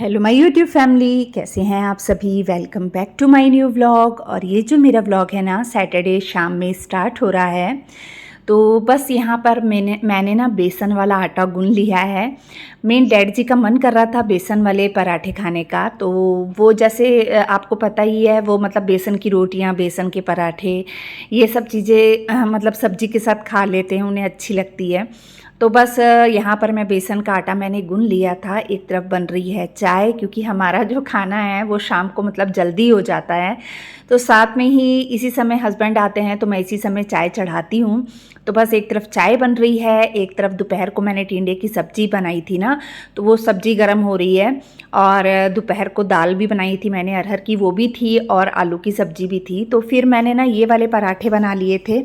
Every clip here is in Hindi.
हेलो माय यूट्यूब फैमिली, कैसे हैं आप सभी। Welcome back to my new vlog. और ये जो मेरा व्लॉग है ना, सैटरडे शाम में स्टार्ट हो रहा है। तो बस यहाँ पर मैंने ना बेसन वाला आटा गूंद लिया है। मेन डैड जी का मन कर रहा था बेसन वाले पराठे खाने का। तो वो जैसे आपको पता ही है, वो मतलब बेसन की रोटियाँ, बेसन के पराठे, ये सब चीज़ें मतलब सब्जी के साथ खा लेते हैं, उन्हें अच्छी लगती है। तो बस यहाँ पर मैं बेसन का आटा मैंने गूंद लिया था। एक तरफ बन रही है चाय, क्योंकि हमारा जो खाना है वो शाम को मतलब जल्दी हो जाता है। तो साथ में ही इसी समय हस्बैंड आते हैं, तो मैं इसी समय चाय चढ़ाती हूँ। तो बस एक तरफ चाय बन रही है, एक तरफ दोपहर को मैंने टिंडे की सब्ज़ी बनाई थी ना, तो वो सब्ज़ी गर्म हो रही है। और दोपहर को दाल भी बनाई थी मैंने अरहर की, वो भी थी, और आलू की सब्ज़ी भी थी। तो फिर मैंने ना ये वाले पराठे बना लिए थे।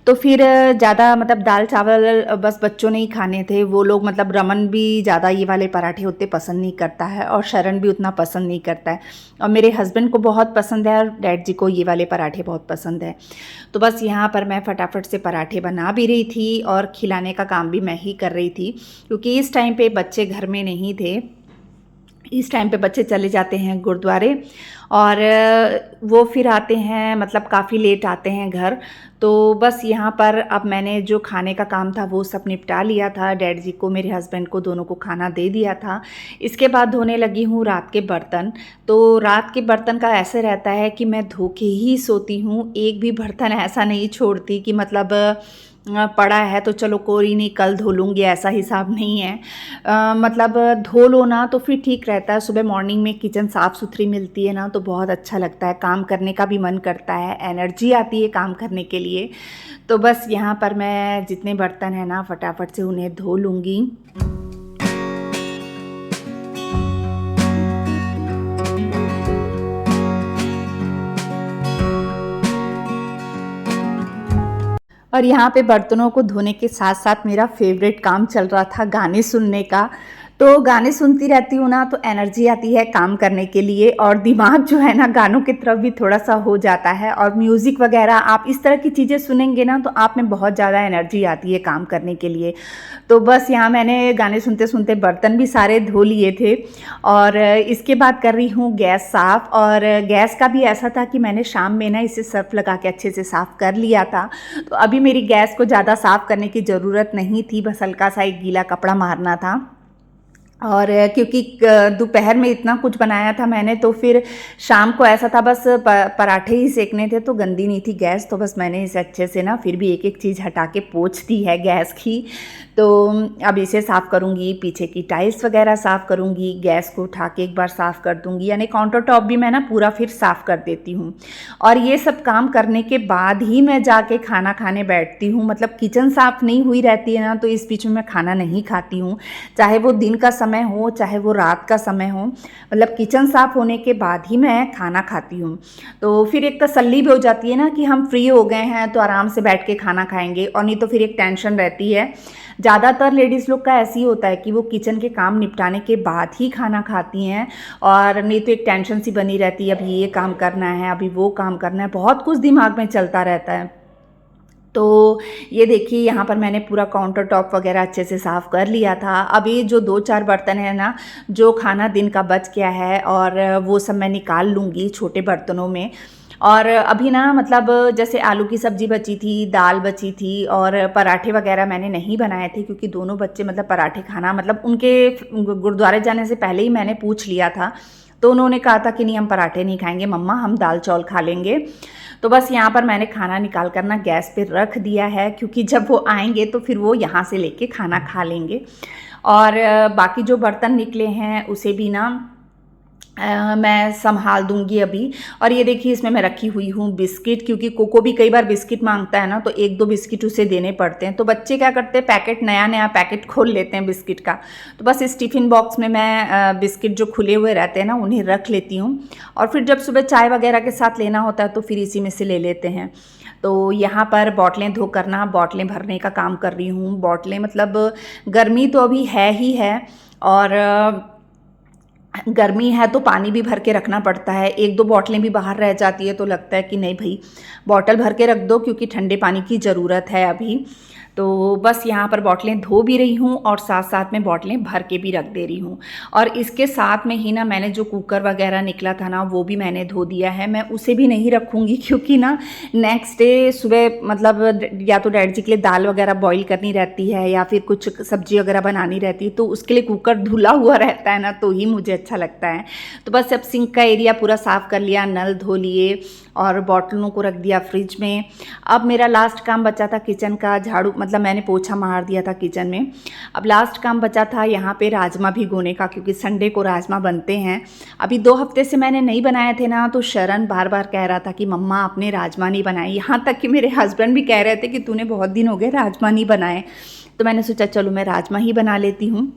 तो फिर ज़्यादा मतलब दाल चावल बस बच्चों ने ही खाने थे। वो लोग मतलब रमन भी ज़्यादा ये वाले पराठे उतने पसंद नहीं करता है, और शरण भी उतना पसंद नहीं करता है। और मेरे हस्बैंड को बहुत पसंद है, और डैड जी को ये वाले पराठे बहुत पसंद है। तो बस यहाँ पर मैं फटाफट से पराठे बना भी रही थी, और खिलाने का काम भी मैं ही कर रही थी, क्योंकि इस टाइम पे बच्चे घर में नहीं थे। इस टाइम पे बच्चे चले जाते हैं गुरुद्वारे, और वो फिर आते हैं मतलब काफ़ी लेट आते हैं घर। तो बस यहाँ पर अब मैंने जो खाने का काम था वो सब निपटा लिया था। डैड जी को, मेरे हस्बैंड को, दोनों को खाना दे दिया था। इसके बाद धोने लगी हूँ रात के बर्तन। तो रात के बर्तन का ऐसे रहता है कि मैं धो के ही सोती हूँ। एक भी बर्तन ऐसा नहीं छोड़ती कि मतलब पड़ा है तो चलो कोई नहीं कल धो लूँगी, ऐसा हिसाब नहीं है। मतलब धो लो ना तो फिर ठीक रहता है। सुबह मॉर्निंग में किचन साफ़ सुथरी मिलती है ना, तो बहुत अच्छा लगता है, काम करने का भी मन करता है, एनर्जी आती है काम करने के लिए। तो बस यहाँ पर मैं जितने बर्तन हैं ना, फटाफट से उन्हें धो लूँगी। और यहाँ पे बर्तनों को धोने के साथ साथ मेरा फेवरेट काम चल रहा था गाने सुनने का। तो गाने सुनती रहती हूँ ना, तो एनर्जी आती है काम करने के लिए, और दिमाग जो है ना गानों की तरफ भी थोड़ा सा हो जाता है। और म्यूज़िक वगैरह आप इस तरह की चीज़ें सुनेंगे ना, तो आप में बहुत ज़्यादा एनर्जी आती है काम करने के लिए। तो बस यहाँ मैंने गाने सुनते सुनते बर्तन भी सारे धो लिए थे। और इसके बाद कर रही हूँ गैस साफ़। और गैस का भी ऐसा था कि मैंने शाम में ना इसे सर्फ लगा के अच्छे से साफ़ कर लिया था। तो अभी मेरी गैस को ज़्यादा साफ़ करने की ज़रूरत नहीं थी, बस हल्का सा एक गीला कपड़ा मारना था। और क्योंकि दोपहर में इतना कुछ बनाया था मैंने, तो फिर शाम को ऐसा था बस पराठे ही सेकने थे, तो गंदी नहीं थी गैस। तो बस मैंने इसे अच्छे से ना फिर भी एक एक चीज़ हटा के पोंछ दी है गैस की। तो अब इसे साफ़ करूँगी, पीछे की टाइल्स वगैरह साफ़ करूँगी, गैस को उठा के एक बार साफ़ कर दूँगी, यानी काउंटर टॉप भी मैं ना पूरा फिर साफ़ कर देती हूँ। और ये सब काम करने के बाद ही मैं जाके खाना खाने बैठती हूँ। मतलब किचन साफ़ नहीं हुई रहती है ना, तो इस बीच में मैं खाना नहीं खाती हूँ, चाहे वो दिन का समय हो चाहे वो रात का समय हो। मतलब किचन साफ़ होने के बाद ही मैं खाना खाती हूँ। तो फिर एक तसल्ली भी हो जाती है ना कि हम फ्री हो गए हैं तो आराम से बैठ के खाना खाएंगे, और नहीं तो फिर एक टेंशन रहती है। ज़्यादातर लेडीज़ लोग का ऐसी होता है कि वो किचन के काम निपटाने के बाद ही खाना खाती हैं, और नहीं तो एक टेंशन सी बनी रहती है, अभी ये काम करना है, अभी वो काम करना है, बहुत कुछ दिमाग में चलता रहता है। तो ये देखिए यहाँ पर मैंने पूरा काउंटर टॉप वगैरह अच्छे से साफ़ कर लिया था। अभी जो 2-4 बर्तन है ना, जो खाना दिन का बच गया है, और वो सब मैं निकाल लूँगी छोटे बर्तनों में। और अभी ना मतलब जैसे आलू की सब्ज़ी बची थी, दाल बची थी, और पराठे वगैरह मैंने नहीं बनाए थे, क्योंकि दोनों बच्चे मतलब पराठे खाना मतलब उनके गुरुद्वारे जाने से पहले ही मैंने पूछ लिया था। तो उन्होंने कहा था कि नहीं, हम पराठे नहीं खाएंगे मम्मा, हम दाल चावल खा लेंगे। तो बस यहाँ पर मैंने खाना निकाल कर ना गैस पे रख दिया है, क्योंकि जब वो आएंगे तो फिर वो यहाँ से लेके खाना खा लेंगे। और बाकी जो बर्तन निकले हैं उसे भी ना मैं संभाल दूंगी अभी। और ये देखिए इसमें मैं रखी हुई हूँ बिस्किट, क्योंकि कोको भी कई बार बिस्किट मांगता है ना, तो 1-2 बिस्किट उसे देने पड़ते हैं। तो बच्चे क्या करते हैं, पैकेट नया नया पैकेट खोल लेते हैं बिस्किट का। तो बस इस टिफ़िन बॉक्स में मैं बिस्किट जो खुले हुए रहते हैं ना, उन्हें रख लेती हूँ। और फिर जब सुबह चाय वगैरह के साथ लेना होता है तो फिर इसी में से ले लेते हैं। तो यहाँ पर बॉटलें धो करना, बॉटलें भरने का काम कर रही हूँ। बॉटलें मतलब गर्मी तो अभी है ही है, और गर्मी है तो पानी भी भर के रखना पड़ता है, 1-2 बॉटलें भी बाहर रह जाती है तो लगता है कि नहीं भई बॉटल भर के रख दो क्योंकि ठंडे पानी की ज़रूरत है अभी। तो बस यहाँ पर बॉटलें धो भी रही हूँ और साथ-साथ में बॉटलें भर के भी रख दे रही हूँ। और इसके साथ में ही ना मैंने जो कुकर वग़ैरह निकला था ना वो भी मैंने धो दिया है। मैं उसे भी नहीं रखूँगी क्योंकि ना नेक्स्ट डे सुबह मतलब या तो डैडी जी के लिए दाल वग़ैरह बॉयल करनी रहती है या फिर कुछ सब्ज़ी वग़ैरह बनानी रहती है, तो उसके लिए कुकर धुला हुआ रहता है ना तो ही मुझे अच्छा लगता है। तो बस अब सिंक का एरिया पूरा साफ़ कर लिया, नल धो लिए और बॉटलों को रख दिया फ्रिज में। अब मेरा लास्ट काम बचा था किचन का, झाड़ू मतलब मैंने पोछा मार दिया था किचन में। अब लास्ट काम बचा था यहाँ पे राजमा भिगोने का, क्योंकि संडे को राजमा बनते हैं। अभी 2 हफ्ते से मैंने नहीं बनाए थे ना, तो शरण बार बार कह रहा था कि मम्मा आपने राजमा नहीं बनाए। यहाँ तक कि मेरे हस्बैंड भी कह रहे थे कि तूने बहुत दिन हो गए राजमा नहीं बनाए। तो मैंने सोचा चलो मैं राजमा ही बना लेती हूँ।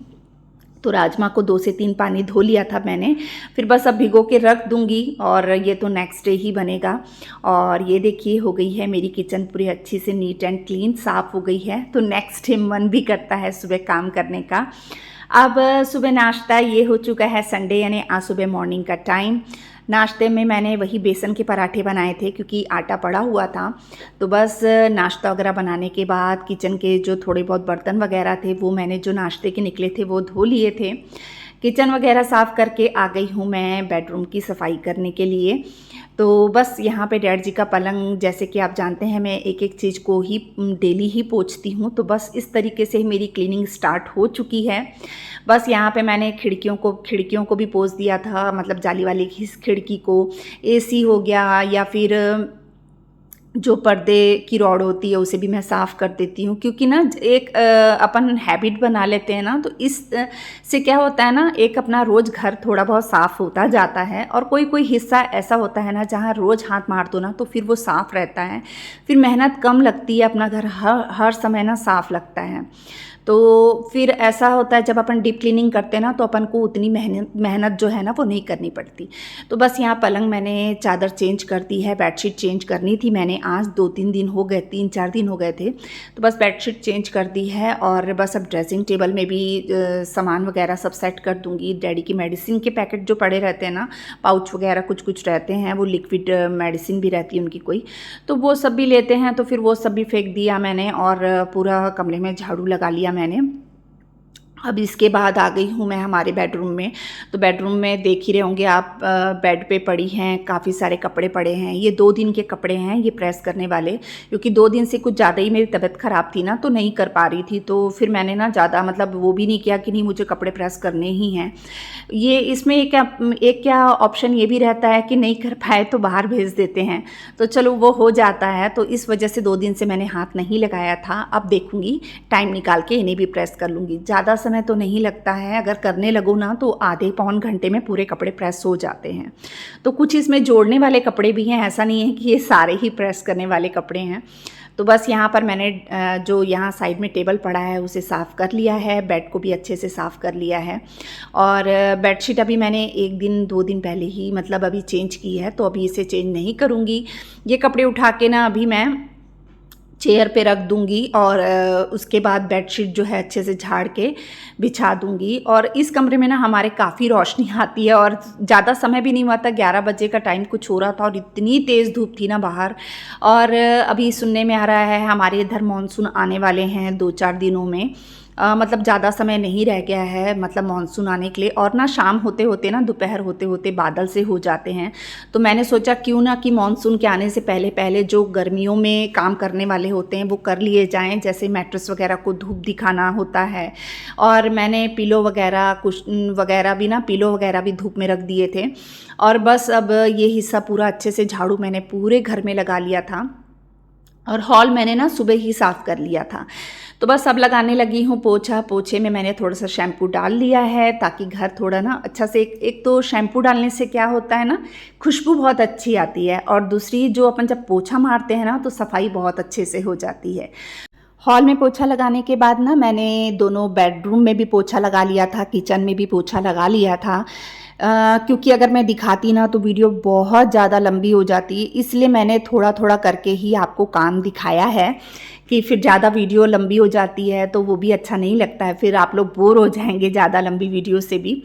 तो राजमा को 2 से 3 पानी धो लिया था मैंने, फिर बस अब भिगो के रख दूँगी और ये तो नेक्स्ट डे ही बनेगा। और ये देखिए हो गई है मेरी किचन पूरी अच्छी से नीट एंड क्लीन, साफ़ हो गई है। तो नेक्स्ट डे मन भी करता है सुबह काम करने का। अब सुबह नाश्ता ये हो चुका है, संडे यानी आज सुबह मॉर्निंग का टाइम। नाश्ते में मैंने वही बेसन के पराठे बनाए थे क्योंकि आटा पड़ा हुआ था। तो बस नाश्ता वगैरह बनाने के बाद किचन के जो थोड़े बहुत बर्तन वगैरह थे वो मैंने जो नाश्ते के निकले थे वो धो लिए थे। किचन वगैरह साफ़ करके आ गई हूँ मैं बेडरूम की सफाई करने के लिए। तो बस यहाँ पे डैड जी का पलंग, जैसे कि आप जानते हैं मैं एक एक चीज़ को ही डेली ही पोंछती हूँ, तो बस इस तरीके से ही मेरी क्लीनिंग स्टार्ट हो चुकी है। बस यहाँ पे मैंने खिड़कियों को भी पोंछ दिया था, मतलब जाली वाली खिड़की को, एसी हो गया या फिर जो पर्दे की रॉड होती है उसे भी मैं साफ़ कर देती हूँ। क्योंकि ना एक अपन हैबिट बना लेते हैं ना, तो इस से क्या होता है ना, एक अपना रोज़ घर थोड़ा बहुत साफ़ होता जाता है। और कोई कोई हिस्सा ऐसा होता है ना जहाँ रोज़ हाथ मार दो ना तो फिर वो साफ़ रहता है, फिर मेहनत कम लगती है, अपना घर हर समय ना साफ़ लगता है। तो फिर ऐसा होता है जब अपन डीप क्लीनिंग करते हैं ना तो अपन को उतनी मेहनत जो है ना वो नहीं करनी पड़ती। तो बस यहाँ पलंग मैंने चादर चेंज कर दी है, बेडशीट चेंज करनी थी मैंने, आज 2-3 दिन हो गए, 3-4 दिन हो गए थे। तो बस बेडशीट चेंज कर दी है और बस अब ड्रेसिंग टेबल में भी सामान वगैरह सब सेट कर दूँगी। डैडी की मेडिसिन के पैकेट जो पड़े रहते हैं ना, पाउच वगैरह कुछ कुछ रहते हैं, वो लिक्विड मेडिसिन भी रहती है उनकी कोई, तो वो सब भी लेते हैं। तो फिर वो सब भी फेंक दिया मैंने और पूरा कमरे में झाड़ू लगा लिया मैंने। अब इसके बाद आ गई हूँ मैं हमारे बेडरूम में। तो बेडरूम में देख ही रहे होंगे आप, बेड पे पड़ी हैं काफ़ी सारे कपड़े पड़े हैं। ये 2 दिन के कपड़े हैं ये प्रेस करने वाले, क्योंकि 2 दिन से कुछ ज़्यादा ही मेरी तबीयत ख़राब थी ना, तो नहीं कर पा रही थी। तो फिर मैंने ना ज़्यादा मतलब वो भी नहीं किया कि नहीं मुझे कपड़े प्रेस करने ही हैं। ये इसमें एक क्या ऑप्शन ये भी रहता है कि नहीं कर पाए तो बाहर भेज देते हैं, तो चलो वो हो जाता है। तो इस वजह से 2 दिन से मैंने हाथ नहीं लगाया था। अब देखूँगी टाइम निकाल के इन्हें भी प्रेस कर लूँगी। ज़्यादा समय तो नहीं लगता है, अगर करने लगो ना तो आधे पौन घंटे में पूरे कपड़े प्रेस हो जाते हैं। तो कुछ इसमें जोड़ने वाले कपड़े भी हैं, ऐसा नहीं है कि ये सारे ही प्रेस करने वाले कपड़े हैं। तो बस यहाँ पर मैंने जो यहाँ साइड में टेबल पड़ा है उसे साफ़ कर लिया है, बेड को भी अच्छे से साफ़ कर लिया है। और बेडशीट अभी मैंने 1 दिन 2 दिन पहले ही मतलब अभी चेंज की है, तो अभी इसे चेंज नहीं करूँगी। ये कपड़े उठा के ना अभी मैं चेयर पे रख दूँगी और उसके बाद बेडशीट जो है अच्छे से झाड़ के बिछा दूँगी। और इस कमरे में ना हमारे काफ़ी रोशनी आती है और ज़्यादा समय भी नहीं हुआ था, 11 बजे का टाइम कुछ हो रहा था और इतनी तेज़ धूप थी ना बाहर। और अभी सुनने में आ रहा है हमारे इधर मानसून आने वाले हैं 2-4 दिनों में। मतलब ज़्यादा समय नहीं रह गया है मतलब मानसून आने के लिए। और ना शाम होते होते ना दोपहर होते होते बादल से हो जाते हैं। तो मैंने सोचा क्यों ना कि मानसून के आने से पहले पहले जो गर्मियों में काम करने वाले होते हैं वो कर लिए जाएं, जैसे मैट्रेस वगैरह को धूप दिखाना होता है। और मैंने पिलो वगैरह कुशन वगैरह भी ना, पिलो वगैरह भी धूप में रख दिए थे। और बस अब ये हिस्सा पूरा अच्छे से झाड़ू मैंने पूरे घर में लगा लिया था और हॉल मैंने ना सुबह ही साफ़ कर लिया था। तो बस अब लगाने लगी हूँ पोछा। पोछे में मैंने थोड़ा सा शैम्पू डाल लिया है ताकि घर थोड़ा ना अच्छा से, एक तो शैम्पू डालने से क्या होता है ना, खुशबू बहुत अच्छी आती है और दूसरी जो अपन जब पोछा मारते हैं ना तो सफाई बहुत अच्छे से हो जाती है। हॉल में पोछा लगाने के बाद ना मैंने दोनों बेडरूम में भी पोछा लगा लिया था, किचन में भी पोछा लगा लिया था। क्योंकि अगर मैं दिखाती ना तो वीडियो बहुत ज़्यादा लंबी हो जाती, इसलिए मैंने थोड़ा थोड़ा करके ही आपको काम दिखाया है कि फिर ज़्यादा वीडियो लंबी हो जाती है तो वो भी अच्छा नहीं लगता है, फिर आप लोग बोर हो जाएंगे ज़्यादा लंबी वीडियो से भी।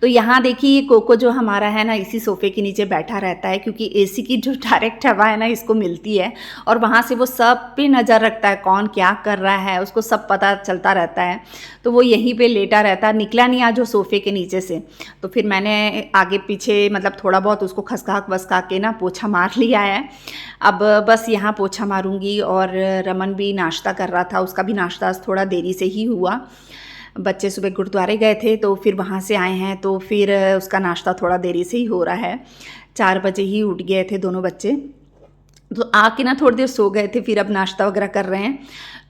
तो यहाँ देखिए कोको जो हमारा है ना इसी सोफ़े के नीचे बैठा रहता है, क्योंकि एसी की जो डायरेक्ट हवा है ना इसको मिलती है, और वहाँ से वो सब पे नज़र रखता है, कौन क्या कर रहा है उसको सब पता चलता रहता है। तो वो यहीं पे लेटा रहता है, निकला नहीं आज वो सोफ़े के नीचे से। तो फिर मैंने आगे पीछे मतलब थोड़ा बहुत उसको खसका वसका के ना पोछा मार लिया है। अब बस यहाँ पोछा मारूंगी। और रमन भी नाश्ता कर रहा था, उसका भी नाश्ता थोड़ा देरी से ही हुआ। बच्चे सुबह गुरुद्वारे गए थे तो फिर वहाँ से आए हैं, तो फिर उसका नाश्ता थोड़ा देरी से ही हो रहा है। 4 बजे ही उठ गए थे दोनों बच्चे, तो आके ना थोड़ी देर सो गए थे, फिर अब नाश्ता वगैरह कर रहे हैं।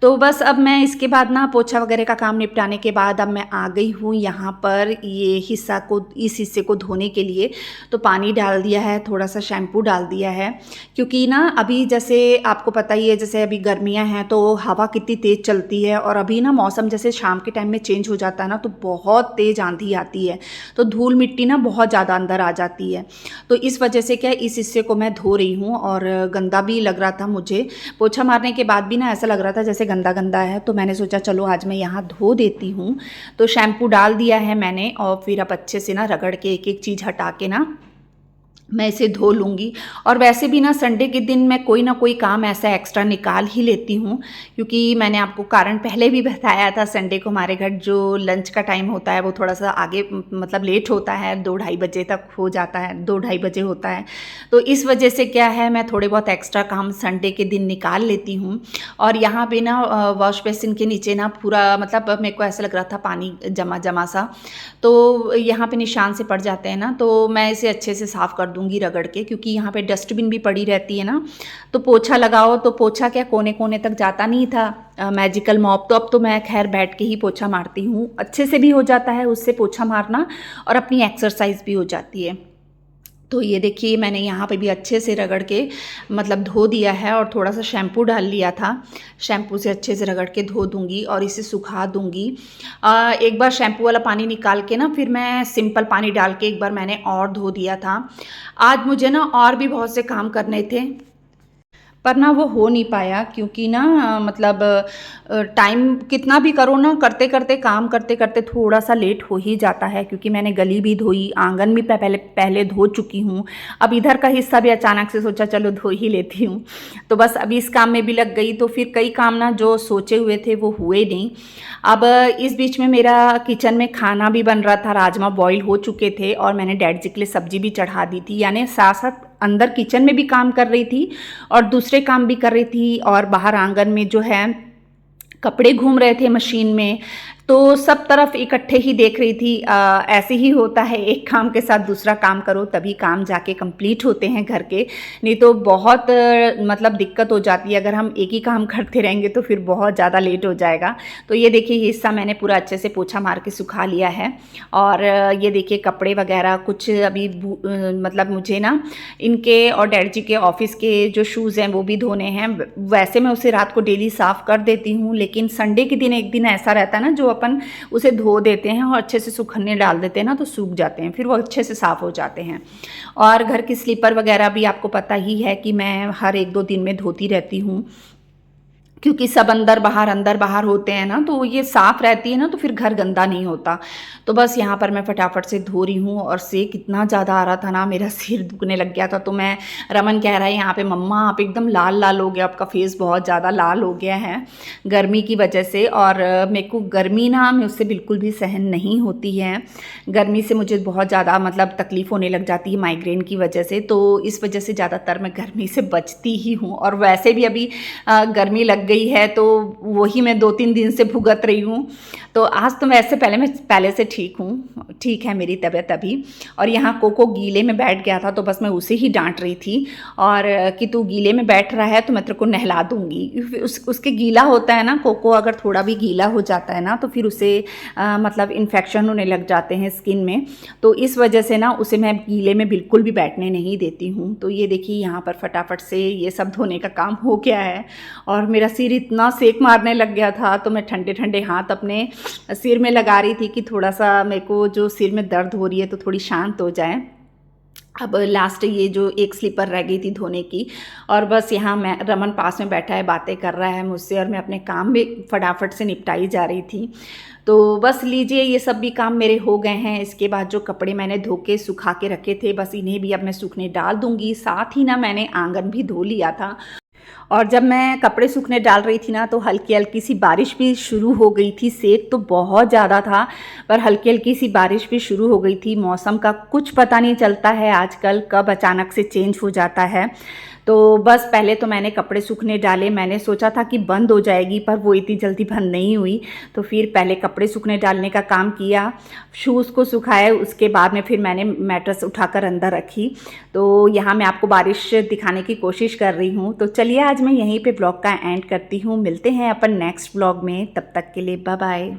तो बस अब मैं इसके बाद ना पोछा वगैरह का काम निपटाने के बाद अब मैं आ गई हूँ यहाँ पर ये हिस्सा को, इस हिस्से को धोने के लिए। तो पानी डाल दिया है, थोड़ा सा शैम्पू डाल दिया है, क्योंकि ना अभी जैसे आपको पता ही है जैसे अभी गर्मियाँ हैं तो हवा कितनी तेज़ चलती है, और अभी ना मौसम जैसे शाम के टाइम में चेंज हो जाता है ना तो बहुत तेज़ आंधी आती है, तो धूल मिट्टी ना बहुत ज़्यादा अंदर आ जाती है। तो इस वजह से क्या इस हिस्से को मैं धो रही हूँ, और गंदा भी लग रहा था मुझे। पोछा मारने के बाद भी ना ऐसा लग रहा था जैसे गंदा गंदा है, तो मैंने सोचा चलो आज मैं यहाँ धो देती हूँ। तो शैम्पू डाल दिया है मैंने, और फिर अब अच्छे से ना रगड़ के एक एक चीज़ हटा के ना मैं इसे धो लूँगी। और वैसे भी ना संडे के दिन मैं कोई ना कोई काम ऐसा एक्स्ट्रा निकाल ही लेती हूँ, क्योंकि मैंने आपको कारण पहले भी बताया था, संडे को हमारे घर जो लंच का टाइम होता है वो थोड़ा सा आगे मतलब लेट होता है, 2-2:30 बजे तक हो जाता है, 2-2:30 बजे होता है। तो इस वजह से क्या है मैं थोड़े बहुत एक्स्ट्रा काम संडे के दिन निकाल लेती हूँ। और यहाँ पे ना वॉश बेसिन के नीचे ना पूरा मतलब मेरे को ऐसा लग रहा था पानी जमा जमा सा, तो यहाँ पे निशान से पड़ जाते हैं ना, तो मैं इसे अच्छे से साफ़ कर दूंगी रगड़ के, क्योंकि यहाँ पे डस्टबिन भी पड़ी रहती है ना। तो पोछा लगाओ तो पोछा क्या कोने कोने तक जाता नहीं था मैजिकल मॉप, तो अब तो मैं खैर बैठ के ही पोछा मारती हूँ, अच्छे से भी हो जाता है उससे पोछा मारना, और अपनी एक्सरसाइज भी हो जाती है। तो ये देखिए मैंने यहाँ पे भी अच्छे से रगड़ के मतलब धो दिया है, और थोड़ा सा शैम्पू डाल लिया था, शैम्पू से अच्छे से रगड़ के धो दूँगी और इसे सुखा दूँगी। एक बार शैम्पू वाला पानी निकाल के ना फिर मैं सिंपल पानी डाल के एक बार मैंने और धो दिया था। आज मुझे ना और भी बहुत से काम करने थे, पर ना वो हो नहीं पाया, क्योंकि ना मतलब टाइम कितना भी करो ना, करते करते काम करते करते थोड़ा सा लेट हो ही जाता है, क्योंकि मैंने गली भी धोई, आंगन भी पहले पहले धो चुकी हूँ, अब इधर का हिस्सा भी अचानक से सोचा चलो धो ही लेती हूँ। तो बस अभी इस काम में भी लग गई, तो फिर कई काम ना जो सोचे हुए थे वो हुए नहीं। अब इस बीच में मेरा किचन में खाना भी बन रहा था, राजमा बॉईल हो चुके थे, और मैंने डैड जी के लिए सब्जी भी चढ़ा दी थी, यानी साथ साथ अंदर किचन में भी काम कर रही थी और दूसरे काम भी कर रही थी, और बाहर आंगन में जो है कपड़े घूम रहे थे मशीन में, तो सब तरफ इकट्ठे ही देख रही थी। ऐसे ही होता है, एक काम के साथ दूसरा काम करो तभी काम जाके कंप्लीट होते हैं घर के, नहीं तो बहुत मतलब दिक्कत हो जाती है, अगर हम एक ही काम करते रहेंगे तो फिर बहुत ज़्यादा लेट हो जाएगा। तो ये देखिए ये हिस्सा मैंने पूरा अच्छे से पोछा मार के सुखा लिया है, और ये देखिए कपड़े वगैरह कुछ अभी मतलब मुझे ना इनके और डैड जी के ऑफिस के जो शूज़ हैं वो भी धोने हैं। वैसे मैं उसे रात को डेली साफ़ कर देती हूँ, लेकिन संडे के दिन एक दिन ऐसा रहता है ना जो अपन उसे धो देते हैं और अच्छे से सूखने डाल देते हैं ना, तो सूख जाते हैं, फिर वो अच्छे से साफ़ हो जाते हैं। और घर की स्लीपर वगैरह भी आपको पता ही है कि मैं हर 1-2 दिन में धोती रहती हूँ, क्योंकि सब अंदर बाहर होते हैं ना, तो ये साफ़ रहती है ना, तो फिर घर गंदा नहीं होता। तो बस यहाँ पर मैं फटाफट से धो रही हूँ, और सेक इतना ज़्यादा आ रहा था ना, मेरा सिर दुखने लग गया था। तो मैं रमन कह रहा है यहाँ पे मम्मा आप एकदम लाल लाल हो गया, आपका फेस बहुत ज़्यादा लाल हो गया है गर्मी की वजह से। और मेरे को गर्मी ना मुझसे बिल्कुल भी सहन नहीं होती है, गर्मी से मुझे बहुत ज़्यादा मतलब तकलीफ़ होने लग जाती है माइग्रेन की वजह से, तो इस वजह से ज़्यादातर मैं गर्मी से बचती ही हूँ। और वैसे भी अभी गर्मी लग गई है तो वही मैं 2-3 दिन से भुगत रही हूँ। तो आज तो वैसे मैं पहले से ठीक हूँ, ठीक है मेरी तबीयत अभी। और यहाँ कोको गीले में बैठ गया था, तो बस मैं उसे ही डांट रही थी, और कि तू गीले में बैठ रहा है तो मैं तेरे को नहला दूँगी। उसके गीला होता है ना, कोको अगर थोड़ा भी गीला हो जाता है ना तो फिर उसे मतलब इन्फेक्शन होने लग जाते हैं स्किन में, तो इस वजह से ना उसे मैं गीले में बिल्कुल भी बैठने नहीं देती हूँ। तो ये देखिए यहाँ पर फटाफट से ये सब धोने का काम हो गया है, और मेरा सिर इतना सेक मारने लग गया था, तो मैं ठंडे ठंडे हाथ अपने सिर में लगा रही थी कि थोड़ा सा मेरे को जो सिर में दर्द हो रही है तो थोड़ी शांत हो जाए। अब लास्ट ये जो एक स्लीपर रह गई थी धोने की, और बस यहाँ मैं रमन पास में बैठा है, बातें कर रहा है मुझसे, और मैं अपने काम भी फटाफट से निपटाई जा रही थी। तो बस लीजिए, ये सब भी काम मेरे हो गए हैं। इसके बाद जो कपड़े मैंने धो के सुखा के रखे थे, बस इन्हें भी अब मैं सूखने डाल दूँगी। साथ ही ना मैंने आंगन भी धो लिया था, और जब मैं कपड़े सूखने डाल रही थी ना, तो हल्की-हल्की सी बारिश भी शुरू हो गई थी। सेक तो बहुत ज़्यादा था, पर हल्की-हल्की सी बारिश भी शुरू हो गई थी। मौसम का कुछ पता नहीं चलता है आजकल, कब अचानक से चेंज हो जाता है। तो बस पहले तो मैंने कपड़े सूखने डाले, मैंने सोचा था कि बंद हो जाएगी, पर वो इतनी जल्दी बंद नहीं हुई। तो फिर पहले कपड़े सूखने डालने का काम किया, शूज़ को सुखाए, उसके बाद में फिर मैंने मैट्रेस उठाकर अंदर रखी। तो यहाँ मैं आपको बारिश दिखाने की कोशिश कर रही हूँ। तो चलिए आज मैं यहीं पे ब्लॉग का एंड करती हूँ। मिलते हैं अपन नेक्स्ट ब्लॉग में, तब तक के लिए बाय बाय।